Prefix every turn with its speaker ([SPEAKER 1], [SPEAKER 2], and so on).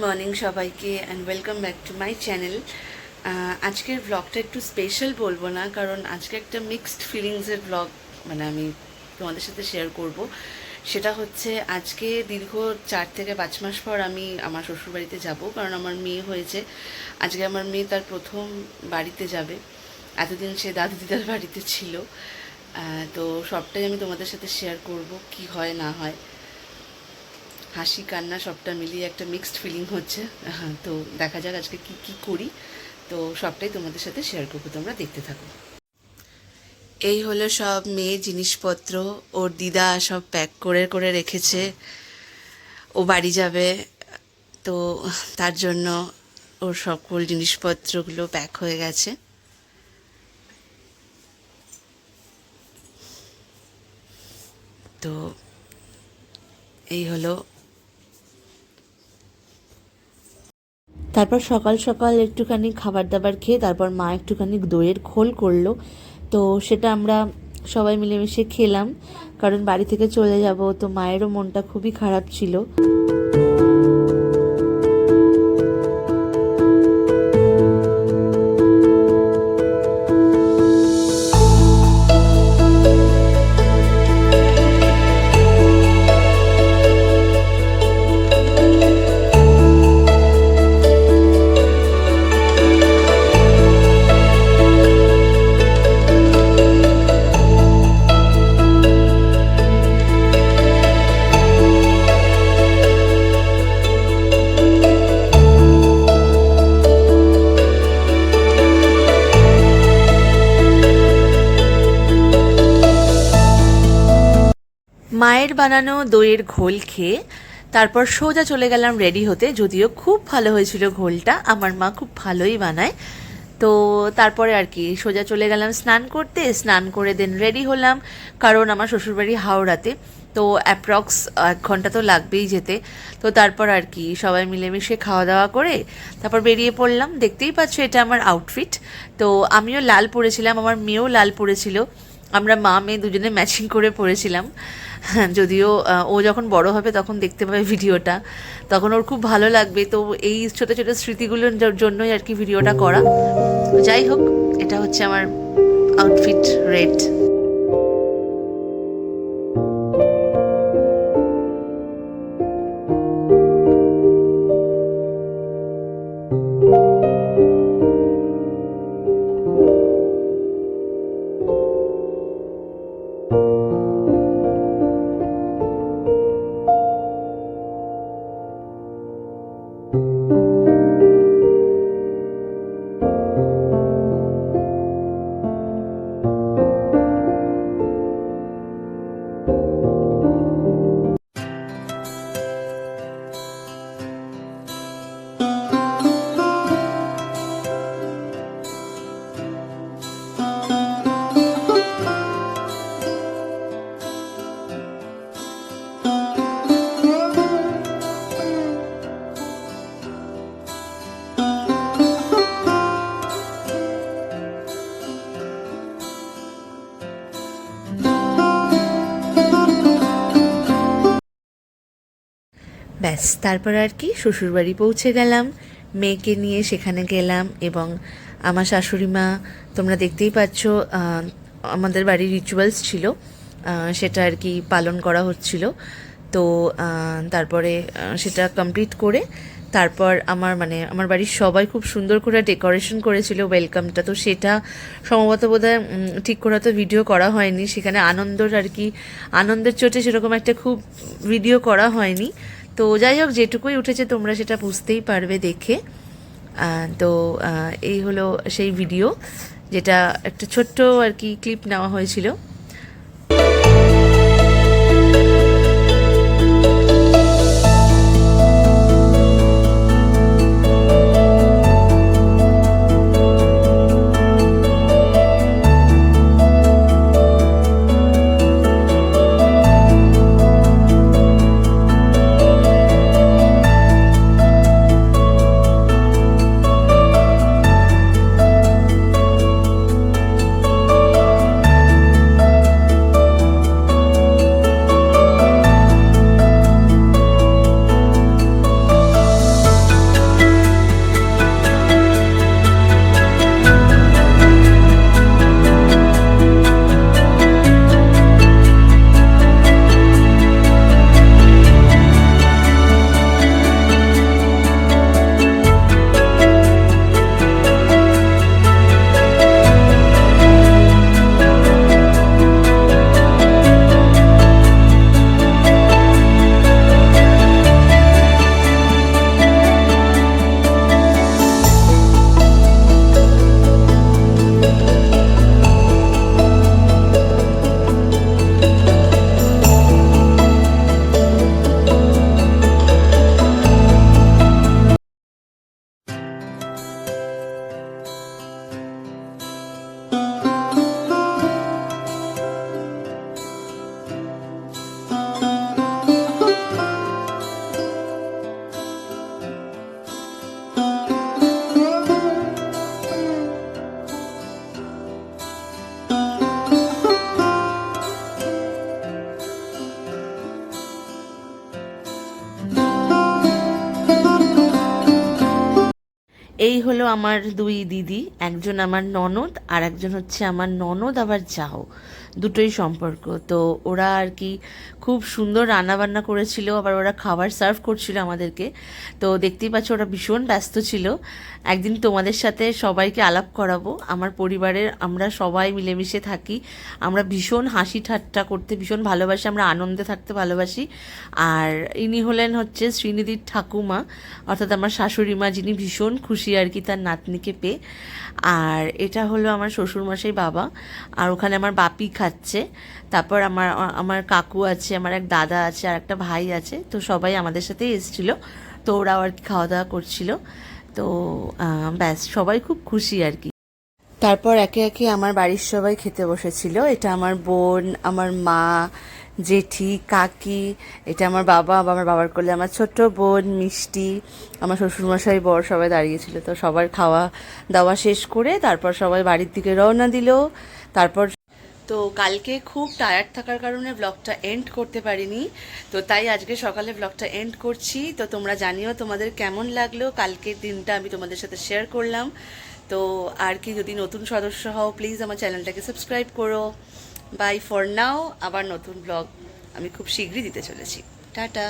[SPEAKER 1] Morning সবাইকে and welcome back to my channel. আজকের ব্লগটা একটু স্পেশাল বলবো না, কারণ আজকে একটা মিক্সড ফিলিংসের ব্লগ আমি তোমাদের সাথে শেয়ার করব। সেটা হচ্ছে আজকে দীর্ঘ 4 থেকে 5 মাস পর আমি আমার শ্বশুরবাড়িতে যাব, কারণ আমার মেয়ে হয়েছে। আজকে আমার মেয়ে তার প্রথম বাড়িতে যাবে। এতদিন সে দাদু দিদার বাড়িতে ছিল। তো সবটাই আমি তোমাদের সাথে শেয়ার করব, কি হয় না হয়, হাসি কান্না সবটা মিলিয়ে একটা মিক্সড ফিলিং হচ্ছে। তো দেখা যাক আজকে কি কি করি। তো সবটাই তোমাদের সাথে শেয়ার করবো, তোমরা দেখতে থাকো। এই হলো সব মেয়ে জিনিসপত্র, ওর দিদা সব প্যাক করে করে রেখেছে। ও বাড়ি যাবে, তো তার জন্য ওর সকল জিনিসপত্রগুলো প্যাক হয়ে গেছে। তো এই হলো। তারপর সকাল সকাল একটুখানি খাবার দাবার খেয়ে তারপর মা একটুখানি দইয়ের খোল করলো। তো সেটা আমরা সবাই মিলেমিশে খেলাম, কারণ বাড়ি থেকে চলে যাব। তো মায়েরও মনটা খুবই খারাপ ছিল। মায়ের বানানো দইয়ের ঘোল খেয়ে তারপর সোজা চলে গেলাম রেডি হতে। যদিও খুব ভালো হয়েছিল ঘোলটা, আমার মা খুব ভালোই বানায়। তো তারপরে আর কি সোজা চলে গেলাম স্নান করতে। স্নান করে দেন রেডি হলাম, কারণ আমার শ্বশুরবাড়ি হাওড়াতে। তো অ্যাপ্রক্স 1 ঘন্টা তো লাগবেই যেতে। তো তারপর আর কি সবাই মিলেমিশে খাওয়া দাওয়া করে তারপর বেরিয়ে পড়লাম। দেখতেই পাচ্ছ এটা আমার আউটফিট। তো আমিও লাল পরেছিলাম, আমার মেয়েও লাল পরেছিল। আমরা মা মেয়ে দুজনে ম্যাচিং করে পড়েছিলাম। যদিও ও যখন বড় হবে তখন দেখতে পাবে ভিডিওটা, তখন ওর খুব ভালো লাগবে। তো এই ছোটো ছোটো স্মৃতিগুলোর জন্যই আর কি ভিডিওটা করা। যাই হোক, এটা হচ্ছে আমার আউটফিট, রেড। ব্যাস, তারপর আর কি শ্বশুরবাড়ি পৌঁছে গেলাম, মেয়েকে নিয়ে সেখানে গেলাম। এবং আমার শাশুড়ি মা, তোমরা দেখতেই পাচ্ছ, আমাদের বাড়ির রিচুয়ালস ছিল, সেটা আর কি পালন করা হচ্ছিল। তো তারপরে সেটা কমপ্লিট করে তারপর আমার বাড়ির সবাই খুব সুন্দর করে ডেকোরেশন করেছিল ওয়েলকামটা। তো সেটা সম্ভবত বোধহয় ঠিক করে তো ভিডিও করা হয়নি। সেখানে আনন্দের চোটে সেরকম একটা খুব ভিডিও করা হয়নি। তো যাই হোক, যেটুকুই উঠেছে তোমরা সেটা বুঝতেই পারবে দেখে। তো এই হলো সেই ভিডিও, যেটা একটা ছোট্ট আর কি ক্লিপ নেওয়া হয়েছিল। এই হলো আমার দুই দিদি, একজন আমার ননদ আর একজন হচ্ছে আমার ননদ আবার যাও, দুটোই সম্পর্ক। তো ওরা আর কি খুব সুন্দর রান্নাবান্না করেছিল, আবার ওরা খাবার সার্ভ করছিল আমাদেরকে। তো দেখতেই পাচ্ছ ওরা ভীষণ ব্যস্ত ছিল। একদিন তোমাদের সাথে সবাইকে আলাপ করাবো। আমার পরিবারের আমরা সবাই মিলেমিশে থাকি, আমরা ভীষণ হাসি ঠাট্টা করতে ভীষণ ভালোবাসি, আমরা আনন্দে থাকতে ভালোবাসি। আর ইনি হলেন হচ্ছে শ্রীনিধির ঠাকুমা, অর্থাৎ আমার শাশুড়ি মা, যিনি ভীষণ খুশি আর কি তার নাতনিকে পেয়ে। আর এটা হলো আমার শ্বশুরমশাই বাবা, আর ওখানে আমার বাপি খাচ্ছে। তারপর আমার আমার কাকু আছে, আমার এক দাদা আছে, আর একটা ভাই আছে। তো সবাই আমাদের সাথেই এসেছিলো, তো ওরাও আর কি খাওয়া দাওয়া করছিল। তো ব্যাস সবাই খুব খুশি আর কি। তারপর একে একে আমার বাড়ির সবাই খেতে বসেছিল। এটা আমার বোন, আমার মা, জেঠি, কাকি, এটা আমার বাবা, আমার বাবার কোলে আমার ছোট্ট বোন মিষ্টি, আমার শ্বশুরমশাই, বর সবাই দাঁড়িয়েছিল। তো সবার খাওয়া দাওয়া শেষ করে তারপর সবাই বাড়ির দিকে রওনা দিল। তারপর তো কালকে খুব টায়ার্ড থাকার কারণে ব্লগটা এন্ড করতে পারিনি, তো তাই আজকে সকালে ব্লগটা এন্ড করছি। তো তোমরা জানিও তোমাদের কেমন লাগলো কালকের দিনটা, আমি তোমাদের সাথে শেয়ার করলাম। তো আর কি, যদি নতুন সদস্য হও প্লিজ আমার চ্যানেলটাকে সাবস্ক্রাইব করো। বাই ফর নাও, আবার নতুন ব্লগ আমি খুব শীঘ্রই দিতে চলেছি। টাটা।